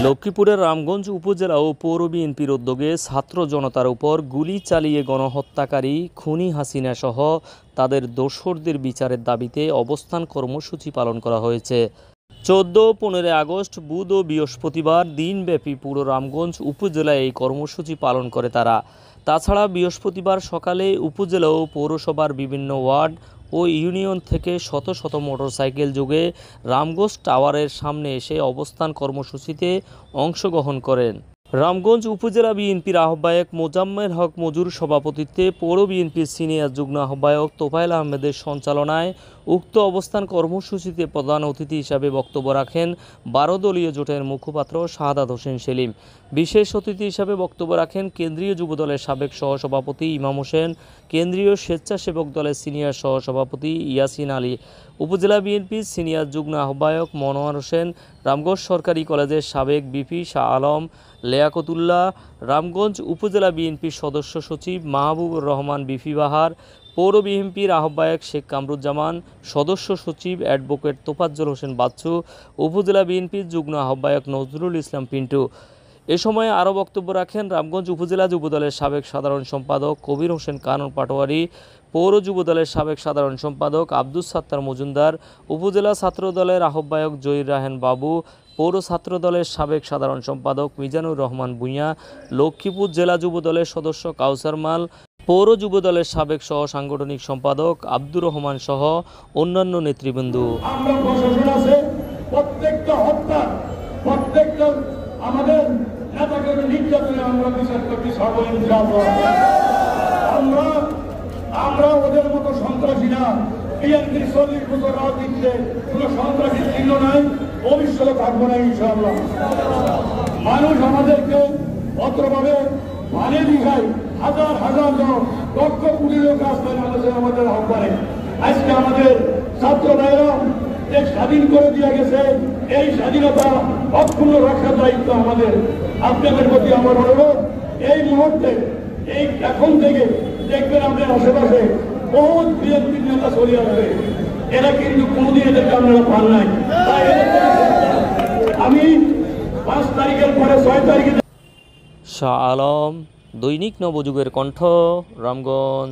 লক্ষ্মীপুরের রামগঞ্জ উপজেলা ও পৌর বিএনপির উদ্যোগে ছাত্র জনতার উপর গুলি চালিয়ে গণহত্যাকারী খুনি হাসিনা সহ তাদের দোসরদের বিচারের দাবিতে অবস্থান কর্মসূচি পালন করা হয়েছে। 14-15 আগস্ট বুধ ও বৃহস্পতিবার দিনব্যাপী পুরো রামগঞ্জ উপজেলায় এই কর্মসূচি পালন করে তারা। তাছাড়া বৃহস্পতিবার সকালে উপজেলা ও পৌরসভার বিভিন্ন ওয়ার্ড ও ইউনিয়ন থেকে শত শত মোটরসাইকেল যোগে রামগঞ্জ টাওয়ারের সামনে এসে অবস্থান কর্মসূচিতে অংশগ্রহণ করেন। রামগঞ্জ উপজেলা বিএনপির আহ্বায়ক মোজাম্মেল হক মজুর সভাপতিত্বে পৌর বিএনপির সিনিয়র যুগ্ম আহ্বায়ক তোফায়েল আহমেদের সঞ্চালনায় উক্ত অবস্থান কর্মসূচিতে প্রধান অতিথি হিসাবে বক্তব্য রাখেন 12 দলীয় জোটের মুখপাত্র শাহাদাত হোসেন সেলিম। বিশেষ অতিথি হিসাবে বক্তব্য রাখেন কেন্দ্রীয় যুবদলের সাবেক সহসভাপতি ইমাম হোসেন, কেন্দ্রীয় স্বেচ্ছাসেবক দলের সিনিয়র সহসভাপতি ইয়াসিন আলী, উপজেলা বিএনপির সিনিয়র যুগ্ম আহ্বায়ক মনোয়ার হোসেন, রামগঞ্জ সরকারি কলেজের সাবেক বিপি শাহ আলম, লিয়াকতুল্লাহ, রামগঞ্জ উপজেলা বিএনপির সদস্য সচিব মাহবুবুর রহমান বিপি বাহার, পৌর বিএনপির আহ্বায়ক শেখ কামরুজ্জামান, সদস্য সচিব অ্যাডভোকেট তোফাজ্জল হোসেন বাচ্চু, উপজেলা বিএনপির যুগ্ম আহ্বায়ক নজরুল ইসলাম পিন্টু। এ সময় আরও বক্তব্য রাখেন রামগঞ্জ উপজেলা যুবদলের সাবেক সাধারণ সম্পাদক কবির হোসেন কানন পাটোয়ারি, পৌর যুবদলের সাবেক সাধারণ সম্পাদক আব্দুস সাত্তার মজুমদার, উপজেলা ছাত্রদলের আহ্বায়ক জহির রাহেন বাবু, পৌর ছাত্রদলের সাবেক সাধারণ সম্পাদক মিজানুর রহমান ভূঁইয়া, লক্ষ্মীপুর জেলা যুবদলের সদস্য কাউসার মাল, পৌর যুবদলের সাবেক সহ সাংগঠনিক সম্পাদক আব্দুর রহমান সহ অন্যান্য নেতৃবৃন্দ। আমাদের নেতাকে নির্যাতনে আমরা বিচার করতে আমরা ওদের মতো সন্ত্রাসী না, বিএনপির 40 বছর রাজনীতিতে কোনো সন্ত্রাসীর চিহ্ন নাই, ভবিষ্যতে থাকবো না ইনশাআল্লাহ। মানুষ আমাদেরকে অত্রভাবে মানে দিঘায় হাজার হাজার জন লক্ষ কোটি লোক আসবেন আমাদের আহ্বানে। আজকে আমাদের ছাত্র ভাইরা দেশ স্বাধীন করে দিয়ে গেছে, এই স্বাধীনতা অক্ষুণ্ণ রক্ষার দায়িত্ব আমাদের। আপনাদের প্রতি আমার অনুরোধ, এই মুহূর্তে এই এখন থেকে দেখবেন আমাদের আশেপাশে বহুত বিএনপির নেতা চলে আসবে। এরা কিন্তু কোনোদিন এদেরকে আপনারা পান নাই। তাই আমি 5 তারিখের পরে 6 তারিখে শাহ আলম, দৈনিক নবযুগের কণ্ঠ, রামগঞ্জ।